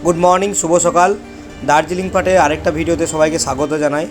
Good morning, শুভ সকাল। দার্জিলিং পার্টের আরেকটা ভিডিওতে সবাইকে স্বাগত জানাই।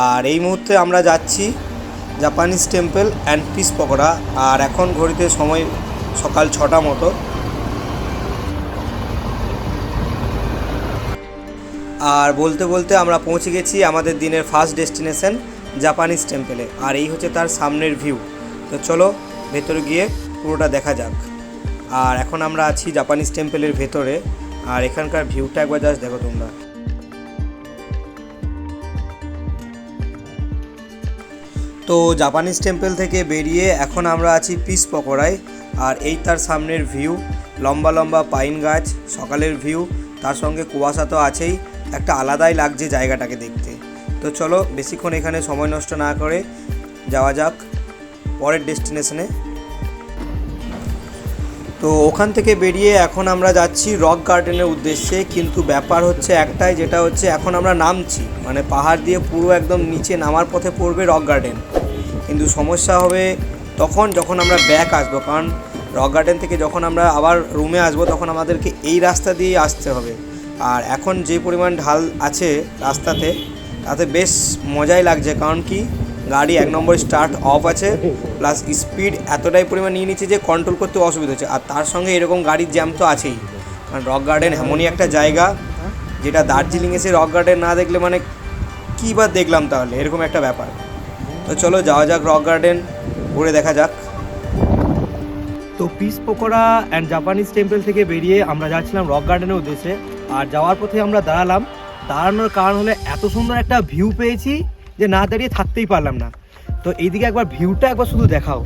আর এই মুহূর্তে আমরা যাচ্ছি Japanese temple and peace pagoda. আর এখন ঘড়িতে সময় সকাল 6টা মতো। আর বলতে বলতে আমরা পৌঁছে গেছি আমাদের দিনের ফার্স্ট ডেস্টিনেশন জাপানিজ টেম্পলে। আর এই হচ্ছে তার সামনের ভিউ। তো চলো ভেতরে গিয়ে পুরোটা দেখা যাক। আর এখন আমরা আছি জাপানিজ টেম্পলের ভেতরে। আর এখানকার ভিউটা একবার জাস্ট দেখো তোমরা। তো জাপানিজ টেম্পল থেকে বেরিয়ে এখন আমরা আছি পিস পকোড়ায়। আর এই তার সামনের ভিউ, লম্বা লম্বা পাইন গাছ, সকালের ভিউ, তার সঙ্গে কুয়াশা তো আছেই, একটা আলাদাই লাগছে জায়গাটাকে দেখতে। তো চলো বেশিক্ষণ এখানে সময় নষ্ট না করে যাওয়া যাক পরের ডেস্টিনেশনে। তো ওখান থেকে বেরিয়ে এখন আমরা যাচ্ছি রক গার্ডেনের উদ্দেশ্যে। কিন্তু ব্যাপার হচ্ছে একটাই, যেটা হচ্ছে এখন আমরা নামছি, মানে পাহাড় দিয়ে পুরো একদম নিচে নামার পথে পড়বে রক গার্ডেন। কিন্তু সমস্যা হবে তখন যখন আমরা ব্যাক আসবো, কারণ রক গার্ডেন থেকে যখন আমরা আবার রুমে আসবো তখন আমাদেরকে এই রাস্তা দিয়েই আসতে হবে। আর এখন যে পরিমাণ ঢাল আছে রাস্তাতে, তাতে বেশ মজাই লাগছে। কারণ কি, গাড়ি 1 নম্বর স্টার্ট অফ আছে, প্লাস স্পিড এতটাই পরিমাণ নিয়ে নিচ্ছে যে কন্ট্রোল করতে অসুবিধা হচ্ছে। আর তার সঙ্গে এরকম গাড়ির জ্যাম তো আছেই। কারণ রক গার্ডেন এমনই একটা জায়গা, যেটা দার্জিলিং এসে রক গার্ডেন না দেখলে মানে কী বা দেখলাম তাহলে, এরকম একটা ব্যাপার। তো চলো যাওয়া যাক রক গার্ডেন, ঘুরে দেখা যাক। তো piece pakora and Japanese temple থেকে বেরিয়ে আমরা যাচ্ছিলাম রক গার্ডেনের উদ্দেশ্যে। আর যাওয়ার পথে আমরা দাঁড়ানোর কারণ হলে এত সুন্দর একটা ভিউ পেয়েছি যে না দাঁড়িয়ে থাকতেই পারলাম না। তো এইদিকে একবার ভিউটা একবার শুধু দেখাও।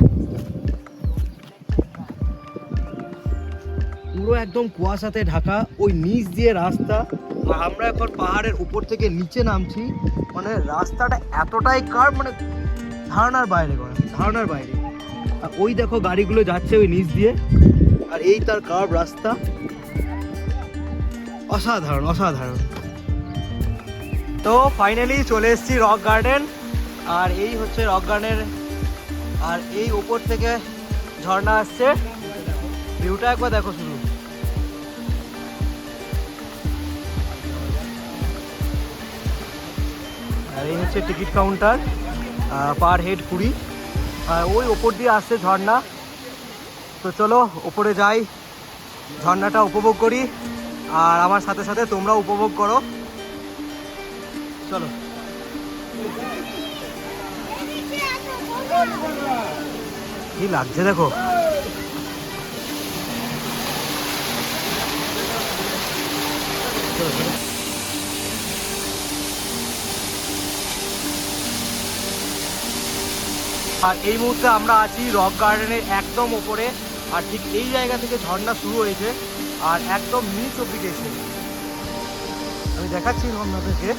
পুরো একদম কুয়াশাতে ঢাকা, ওই নিচ দিয়ে রাস্তা। আর আমরা এখন পাহাড়ের উপর থেকে নিচে নামছি, মানে রাস্তাটা এতটাই কার্ভ, মানে ধারণার বাইরে। আর ওই দেখো গাড়িগুলো যাচ্ছে ওই নিচ দিয়ে, আর এই তার কার্ভ রাস্তা। অসাধারণ। তো ফাইনালি চলে এসেছি রক গার্ডেন। আর এই হচ্ছে রক গার্ডেনের, আর এই উপর থেকে ঝর্ণা আসছে। ভিউটা একবার দেখো শুধু। আর এই হচ্ছে টিকিট কাউন্টার, পার হেড 20। আর ওই ওপর দিয়ে আসছে ঝর্ণা। তো চলো ওপরে যাই, ঝর্ণাটা উপভোগ করি। আর আমার সাথে সাথে তোমরা উপভোগ করো, চলো। কি লাগছে দেখো। আর এই মুহূর্তে আমরা আছি রক গার্ডেনের একদম ওপরে। আর ঠিক এই জায়গা থেকে ঝর্ণা শুরু হয়েছে আর একদম নিচ অব্দি গেছে। আমি দেখাচ্ছি আপনাদেরকে।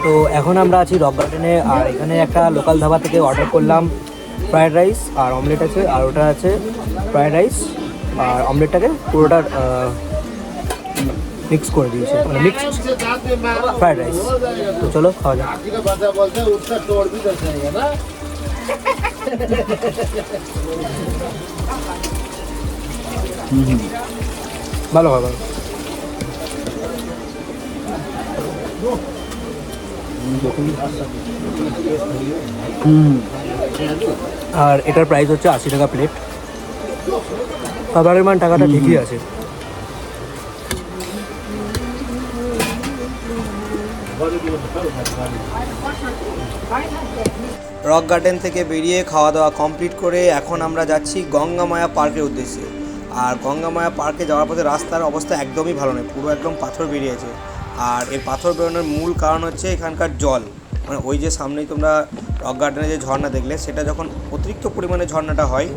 তো এখন আমরা আছি রক গার্ডেনে। আর এখানে একটা লোকাল ধাবা থেকে অর্ডার করলাম ফ্রায়েড রাইস আর অমলেট আছে। আর ওটা আছে ফ্রায়েড রাইস আর অমলেটটাকে পুরোটা মিক্স করে দিয়েছে, মানে মিক্স ফ্রায়েড রাইস। তো চলো খাওয়া যাক। ভালো। আর এটার প্রাইস হচ্ছে 80 টাকা প্লেট। খাবারের মান টাকাটা ঠিকই আছে। রক গার্ডেন থেকে বেরিয়ে খাওয়া দাওয়া কমপ্লিট করে এখন আমরা যাচ্ছি গঙ্গা মায়া পার্কের উদ্দেশ্যে। আর গঙ্গা মায়া পার্কে যাওয়ার পথে রাস্তার অবস্থা একদমই ভালো নয়, পুরো একদম পাথর বেরিয়েছে। আর এই পাথর বেরোনোর মূল কারণ হচ্ছে এখানকার জল, মানে ওই যে সামনেই তোমরা রক গার্ডেনে যে ঝর্ণা দেখলে, সেটা যখন অতিরিক্ত পরিমাণে ঝর্ণাটা হয়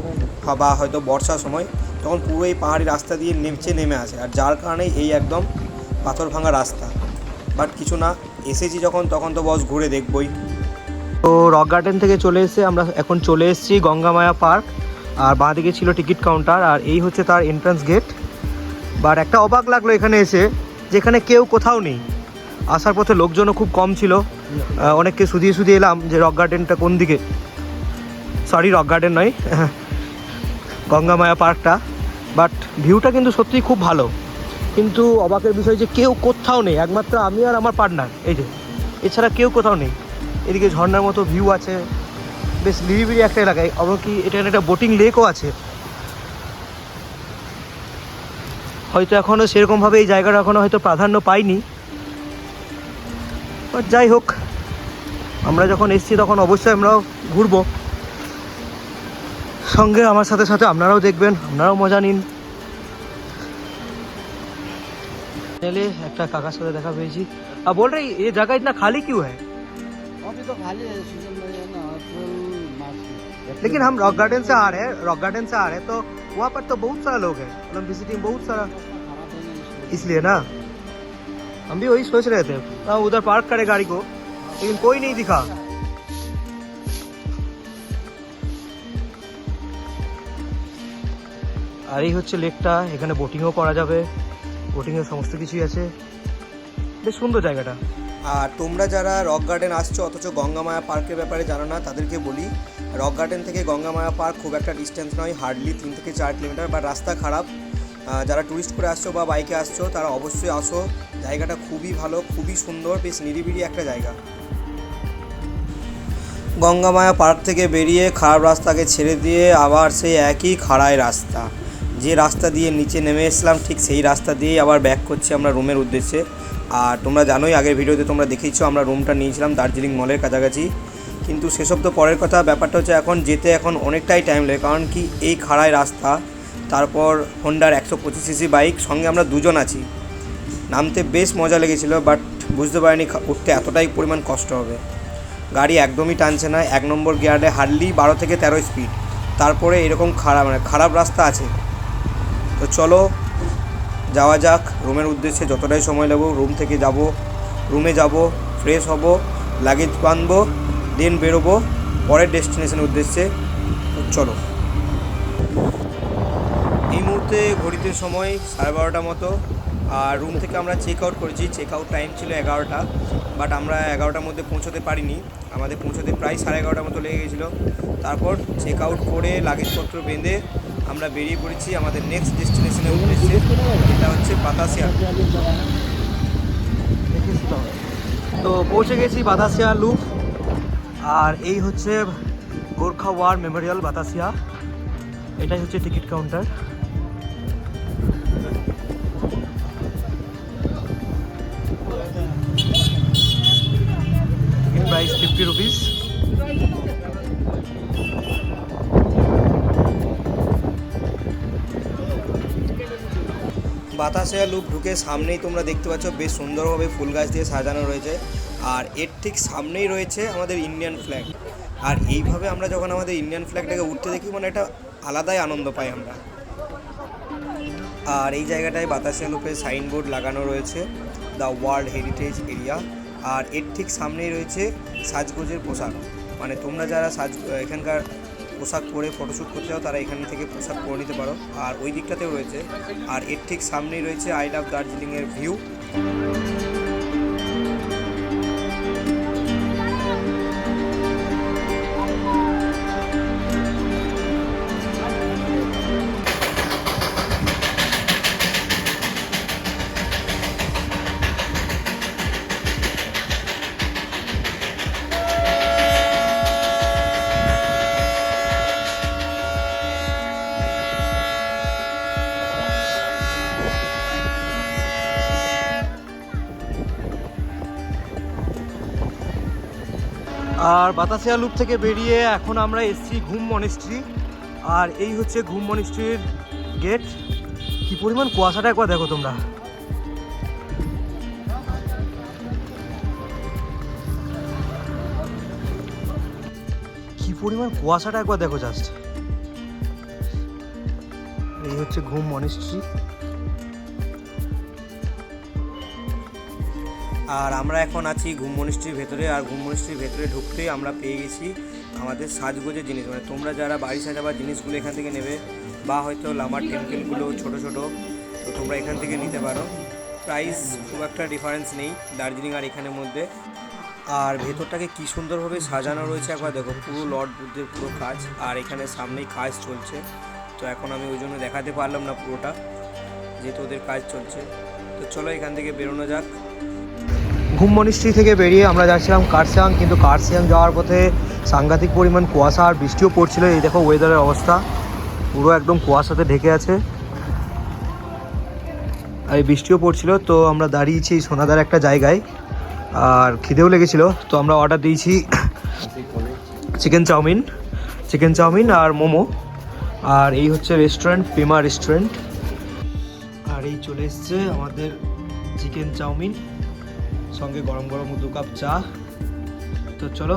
বা হয়তো বর্ষার সময়, তখন পুরো এই পাহাড়ি রাস্তা দিয়ে নেমে আসে। আর যার কারণেই এই একদম পাথর ভাঙা রাস্তা। বাট কিছু না, এসেছি যখন তখন তো বস ঘুরে দেখবই। তো রক গার্ডেন থেকে চলে এসে আমরা এখন চলে এসেছি গঙ্গামায়া পার্ক। আর বাঁদিকে ছিল টিকিট কাউন্টার, আর এই হচ্ছে তার এন্ট্রান্স গেট। বাট একটা অবাক লাগলো এখানে এসে, যেখানে কেউ কোথাও নেই। আসার পথে লোকজনও খুব কম ছিল। অনেককে শুধিয়ে এলাম যে রক গার্ডেনটা কোন দিকে, সরি রক গার্ডেন নয়, গঙ্গামায়া পার্কটা। বাট ভিউটা কিন্তু সত্যিই খুব ভালো, কিন্তু অবাকের বিষয় যে কেউ কোথাও নেই, একমাত্র আমি আর আমার পার্টনার, এই যে, এছাড়া কেউ কোথাও নেই। এদিকে ঝর্ণার মতো ভিউ আছে, বেশ নিরিবিলি একটা এলাকায়। এমনকি এখানে একটা বোটিং লেকও আছে। হয়তো এখনও সেরকমভাবে এই জায়গাটা এখনও হয়তো প্রাধান্য পাইনি, বাট যাই হোক, আমরা যখন এসেছি তখন অবশ্যই আমরাও ঘুরবো সঙ্গে। আমার সাথে সাথে আপনারাও দেখবেন, আপনারাও মজা নিন। একটা কাকার সাথে দেখা পেয়েছি, আর বল রে ये जगह इतना खाली क्यों है? अभी तो खाली है, सीजन में है ना, अप्रैल मार्च में। लेकिन हम रॉक गार्डन से आ रहे हैं, तो वहाँ पर तो बहुत सारा लोग हैं, मतलब विजिटिंग बहुत सारा, इसलिए ना हम भी वही सोच रहे थे। हाँ, उधर पार्क करे गाड़ी को, लेकिन कोई नहीं दिखा। আর এই হচ্ছে লেকটা, এখানে বোটিংও করা যাবে, বোটিংয়ের সমস্ত কিছুই আছে, বেশ সুন্দর জায়গাটা। আর তোমরা যারা রক গার্ডেন আসছো অথচ গঙ্গামায়া পার্কের ব্যাপারে জানো না, তাদেরকে বলি রক গার্ডেন থেকে গঙ্গামায়া পার্ক খুব একটা ডিস্টেন্স নয়, হার্ডলি 3 থেকে 4 কিলোমিটার। বাট রাস্তা খারাপ। যারা ট্যুরিস্ট করে আসছো বা বাইকে আসছো তারা অবশ্যই আসো, জায়গাটা খুবই ভালো, খুবই সুন্দর, বেশ নিরিবিলি একটা জায়গা। গঙ্গামায়া পার্ক থেকে বেরিয়ে খারাপ রাস্তাকে ছেড়ে দিয়ে আবার সেই একই খাড়াই রাস্তা, যে রাস্তা দিয়ে নিচে নেমে এসলাম ঠিক সেই রাস্তা দিয়েই আবার ব্যাক করছি আমরা রুমের উদ্দেশ্যে। আর তোমরা জানোই, আগের ভিডিওতে তোমরা দেখেইছো আমরা রুমটা নিয়েছিলাম দার্জিলিং মলের কাছাকাছি। কিন্তু সেসব তো পরের কথা, ব্যাপারটা হচ্ছে এখন যেতে এখন অনেকটাই টাইম লাগে, কারণ কি এই খাড়াই রাস্তা, তারপর হোন্ডার 125 সিসি বাইক, সঙ্গে আমরা দুজন আছি। নামতে বেশ মজা লেগেছিলো, বাট বুঝতে পারিনি উঠতে এতটাই পরিমাণ কষ্ট হবে। গাড়ি একদমই টানছে না, 1 নম্বর গিয়ারে হার্ডলি 12 থেকে 13 স্পিড, তারপরে এরকম খারাপ রাস্তা আছে। তো চলো যাওয়া যাক রুমের উদ্দেশ্যে, যতটাই সময় লাগবে। রুম থেকে রুমে যাব, ফ্রেশ হব, লাগেজ বাঁধবো, দেন বেরোবো পরের ডেস্টিনেশনের উদ্দেশ্যে। তো চলো। এই মুহূর্তে ঘড়িতে সময় 12:30 মতো, আর রুম থেকে আমরা চেক আউট করেছি। চেক আউট টাইম ছিল 11টা, বাট আমরা 11টার মধ্যে পৌঁছতে পারিনি, আমাদের পৌঁছতে প্রায় 11:30 মতো লেগে গেছিলো। তারপর চেক আউট করে লাগেজপত্র বেঁধে আমরা বেরিয়ে পড়েছি আমাদের নেক্সট ডেস্টিনেশনের উদ্দেশ্যে, এটা হচ্ছে বাতাসিয়া। তো পৌঁছে গেছি বাতাসিয়া লুপ, আর এই হচ্ছে গোর্খা ওয়ার মেমোরিয়াল বাতাসিয়া। এটাই হচ্ছে ticket counter. Ticket price 50 rupees. Batasia loop ঢুকে সামনেই তোমরা দেখতে পাচ্ছ বেশ সুন্দরভাবে ফুল গাছ দিয়ে সাজানো রয়েছে, আর এর ঠিক সামনেই রয়েছে আমাদের ইন্ডিয়ান ফ্ল্যাগ। আর এইভাবে আমরা যখন আমাদের ইন্ডিয়ান ফ্ল্যাগটাকে উঠতে দেখি, মানে একটা আলাদাই আনন্দ পাই আমরা। আর এই জায়গাটায় বাতাসিয়া লুপের সাইনবোর্ড লাগানো রয়েছে, দ্য ওয়ার্ল্ড হেরিটেজ এরিয়া। আর এর ঠিক সামনেই রয়েছে সাজগোজের পোশাক, মানে তোমরা যারা এখানকার পোশাক পরে ফটোশ্যুট করতে চাও তারা এখান থেকে পোশাক পরে নিতে পারো। আর ওই দিকটাতেও রয়েছে। আর এর ঠিক সামনেই রয়েছে আই লাভ দার্জিলিংয়ের ভিউ। আর বাতাসিয়া লুপ থেকে বেরিয়ে এখন আমরা এসেছি ঘুম মনেস্ট্রি। আর এই হচ্ছে ঘুম মনেস্ট্রির গেট। কি পরিমাণ কুয়াশাটা একবার দেখো তোমরা। কি পরিমাণ কুয়াশাটা একবার দেখো জাস্ট। এই হচ্ছে ঘুম মনেস্ট্রি। আর আমরা এখন আছি ঘুম মনিস্ট্রির ভেতরে, আর ঘুম মনিস্ট্রির ভেতরে ঢুকতেই আমরা পেয়ে গেছি আমাদের সাজগোজের জিনিস, মানে তোমরা যারা বাড়ি সাজাবার জিনিসগুলো এখান থেকে নেবে, বা হয়তো লামার টেম্পেলগুলো ছোটো ছোটো, তো তোমরা এখান থেকে নিতে পারো। প্রাইস খুব একটা ডিফারেন্স নেই দার্জিলিং আর এখানের মধ্যে। আর ভেতরটাকে কী সুন্দরভাবে সাজানো রয়েছে একবার দেখো, পুরো লর্ড বুদ্ধের পুরো কাজ, আর এখানে সামনেই কাজ চলছে। তো এখন আমি ওই জন্য দেখাতে পারলাম না পুরোটা, যেহেতু ওদের কাজ চলছে। তো চলো এখান থেকে বেরোনো যাক। ঘুম মনিস্ট্রি থেকে বেরিয়ে আমরা যাচ্ছিলাম কার্সিয়াং, কিন্তু কার্সিয়াং যাওয়ার পথে সাংঘাতিক পরিমাণ কুয়াশা আর বৃষ্টিও পড়ছিল। এই দেখো ওয়েদারের অবস্থা, পুরো একদম কুয়াশাতে ঢেকে আছে, আর এই বৃষ্টিও পড়ছিল। তো আমরা দাঁড়িয়েছি সোনাদার একটা জায়গায়, আর খিদেও লেগেছিলো, তো আমরা অর্ডার দিয়েছি চিকেন চাউমিন আর মোমো। আর এই হচ্ছে রেস্টুরেন্ট, পেমা রেস্টুরেন্ট। আর এই চলে এসছে আমাদের চিকেন চাউমিন, সঙ্গে গরম গরম 2 কাপ চা। তো চলো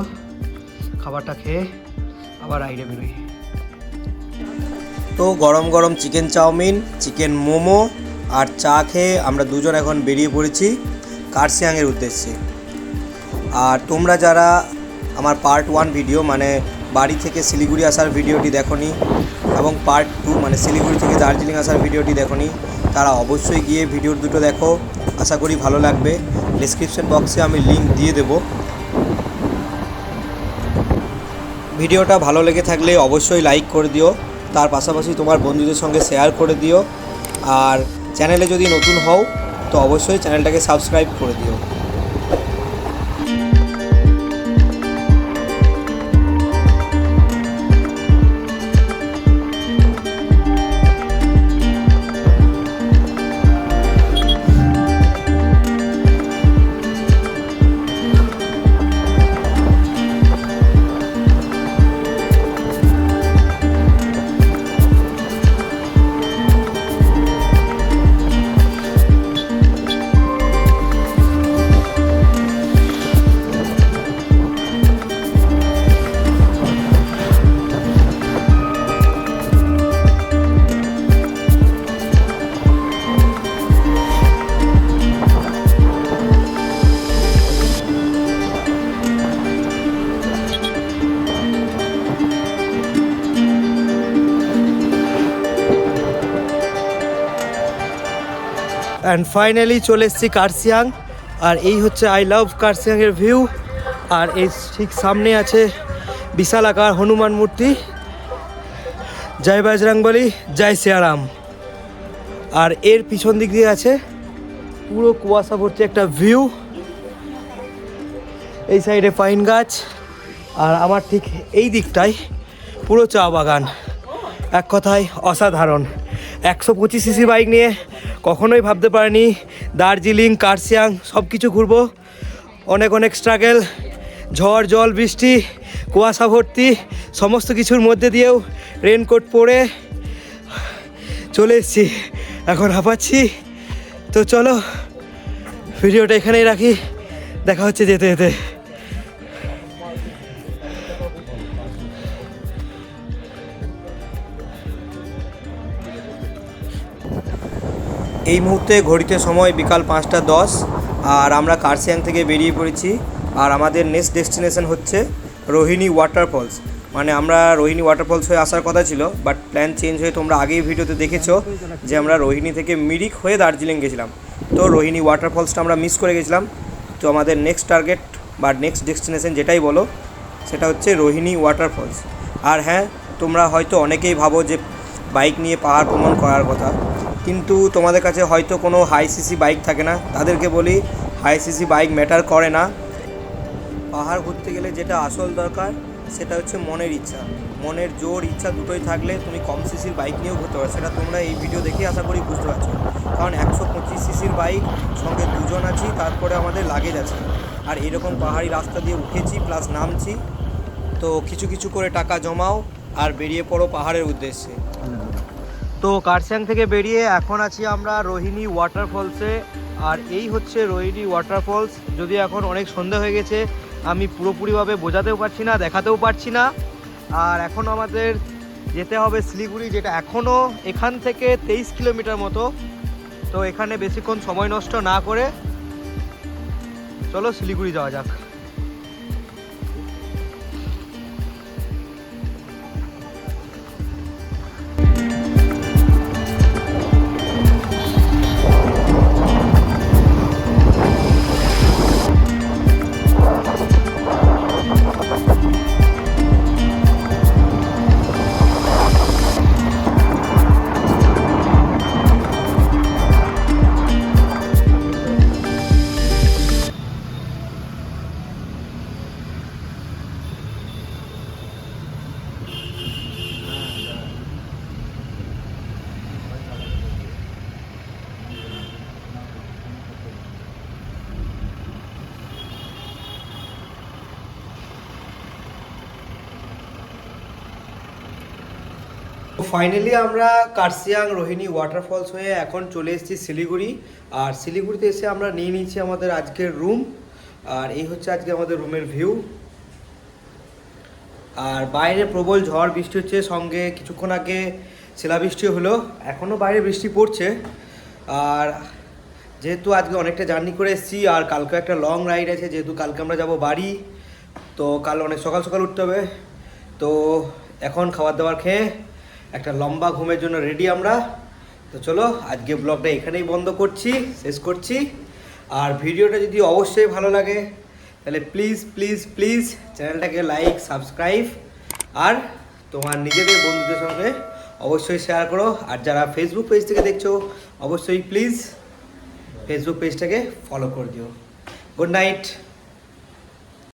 খাবারটা খেয়ে আবার রাইডে বেরোই। তো গরম গরম চিকেন চাউমিন, চিকেন মোমো আর চা খেয়ে আমরা দুজন এখন বেরিয়ে পড়েছি কার্সিয়াংয়ের উদ্দেশ্যে। আর তোমরা যারা আমার পার্ট 1 ভিডিও মানে বাড়ি থেকে শিলিগুড়ি আসার ভিডিওটি দেখোনি, এবং পার্ট 2 মানে শিলিগুড়ি থেকে দার্জিলিং আসার ভিডিওটি দেখোনি, তারা অবশ্যই গিয়ে ভিডিও দুটো দেখো, আশা করি ভালো লাগবে। ডেসক্রিপশন বক্সে আমি লিঙ্ক দিয়ে দেব। ভিডিওটা ভালো লেগে থাকলে অবশ্যই লাইক করে দিও, তার পাশাপাশি তোমার বন্ধুদের সঙ্গে শেয়ার করে দিও। আর চ্যানেলে যদি নতুন হও তো অবশ্যই চ্যানেলটাকে সাবস্ক্রাইব করে দিও। অ্যান্ড ফাইনালি চলে এসেছি কার্সিয়াং। আর এই হচ্ছে আই লাভ কার্সিয়াংয়ের ভিউ। আর এই ঠিক সামনে আছে বিশাল আকার হনুমান মূর্তি, জয় বজরংবলী, জয় সিয়ারাম। আর এর পিছন দিক দিয়ে আছে পুরো কুয়াশা ভর্তি একটা ভিউ, এই সাইডে পাইন গাছ, আর আমার ঠিক এই দিকটায় পুরো চা বাগান। এক কথায় অসাধারণ। 125 সিসি বাইক নিয়ে কখনোই ভাবতে পারিনি দার্জিলিং কার্সিয়াং সব কিছু ঘুরবো। অনেক অনেক স্ট্রাগল, ঝড় জল বৃষ্টি কুয়াশা ভর্তি সমস্ত কিছুর মধ্যে দিয়েও রেনকোট পরে চলে এসেছি, এখন হাঁপাচ্ছি। তো চলো ভিডিওটা এখানেই রাখি, দেখা হচ্ছে যেতে যেতে। এই মুহূর্তে ঘড়িতে সময় বিকাল 5টা 10, আর আমরা কার্সিয়াং থেকে বেরিয়ে পড়েছি। আর আমাদের নেক্সট ডেস্টিনেশন হচ্ছে রোহিণী ওয়াটারফলস। মানে আমরা রোহিণী ওয়াটারফলস হয়ে আসার কথা ছিল, বাট প্ল্যান চেঞ্জ হয়ে তোমরা আগেই ভিডিওতে দেখেছো যে আমরা রোহিণী থেকে মিরিক হয়ে দার্জিলিং গেছিলাম। তো রোহিণী ওয়াটারফলসটা আমরা মিস করে গেছিলাম। তো আমাদের নেক্সট টার্গেট বা নেক্সট ডেস্টিনেশন যেটাই বলো সেটা হচ্ছে রোহিণী ওয়াটারফলস। আর হ্যাঁ, তোমরা হয়তো অনেকেই ভাবো যে বাইক নিয়ে পাহাড় ভ্রমণ করার কথা, কিন্তু তোমাদের কাছে হয়তো কোনো হাই সিসি বাইক থাকে না। তাদেরকে বলি হাই সিসি বাইক ম্যাটার করে না। পাহাড় ঘুরতে গেলে যেটা আসল দরকার সেটা হচ্ছে মনের ইচ্ছা, মনের জোর ইচ্ছা দুটোই থাকলে তুমি কম সিসির বাইক নিয়েও ঘুরতে পারো। সেটা তোমরা এই ভিডিও দেখে আশা করি বুঝতে পারছো, কারণ 125 সিসির বাইক, সঙ্গে দুজন আছি, তারপরে আমাদের লাগেজ আছে। আর এরকম পাহাড়ি রাস্তা দিয়ে উঠেছি প্লাস নামছি। তো কিছু কিছু করে টাকা জমাও আর বেরিয়ে পড়ো পাহাড়ের উদ্দেশ্যে। তো কার্সিয়াং থেকে বেরিয়ে এখন আছি আমরা রোহিণী ওয়াটারফলসে। আর এই হচ্ছে রোহিণী ওয়াটারফলস। যদি এখন অনেক সন্ধ্যা হয়ে গেছে, আমি পুরোপুরিভাবে বোঝাতেও পারছি না, দেখাতেও পারছি না। আর এখন আমাদের যেতে হবে শিলিগুড়ি, যেটা এখনও এখান থেকে 23 কিলোমিটার মতো। তো এখানে বেশিক্ষণ সময় নষ্ট না করে চলো শিলিগুড়ি যাওয়া যাক। ফাইনালি আমরা কার্সিয়াং রোহিণী ওয়াটারফলস হয়ে এখন চলে এসেছি শিলিগুড়ি। আর শিলিগুড়িতে এসে আমরা নিয়ে নিচ্ছি আমাদের আজকের রুম। আর এই হচ্ছে আজকে আমাদের রুমের ভিউ। আর বাইরে প্রবল ঝড় বৃষ্টি হচ্ছে, সঙ্গে কিছুক্ষণ আগে শিলাবৃষ্টি হলো, এখনও বাইরে বৃষ্টি পড়ছে। আর যেহেতু আজকে অনেকটা জার্নি করে এসেছি আর কালকে একটা লং রাইড আছে, যেহেতু কালকে আমরা যাব বাড়ি, তো কাল অনেক সকাল সকাল উঠতে হবে। তো এখন খাবার দাবার খেয়ে একটা লম্বা ঘুমের জন্য রেডি আমরা। তো চলো আজকে ব্লগটা এখানেই বন্ধ করছি, শেষ করছি। আর ভিডিওটা যদি অবশ্যই ভালো লাগে তাহলে প্লিজ প্লিজ প্লিজ চ্যানেলটাকে লাইক, সাবস্ক্রাইব আর তোমার নিজেদের বন্ধুদের সঙ্গে অবশ্যই শেয়ার করো। আর যারা ফেসবুক পেজ থেকে দেখছো অবশ্যই প্লিজ ফেসবুক পেজটাকে ফলো করে দিও। Good night.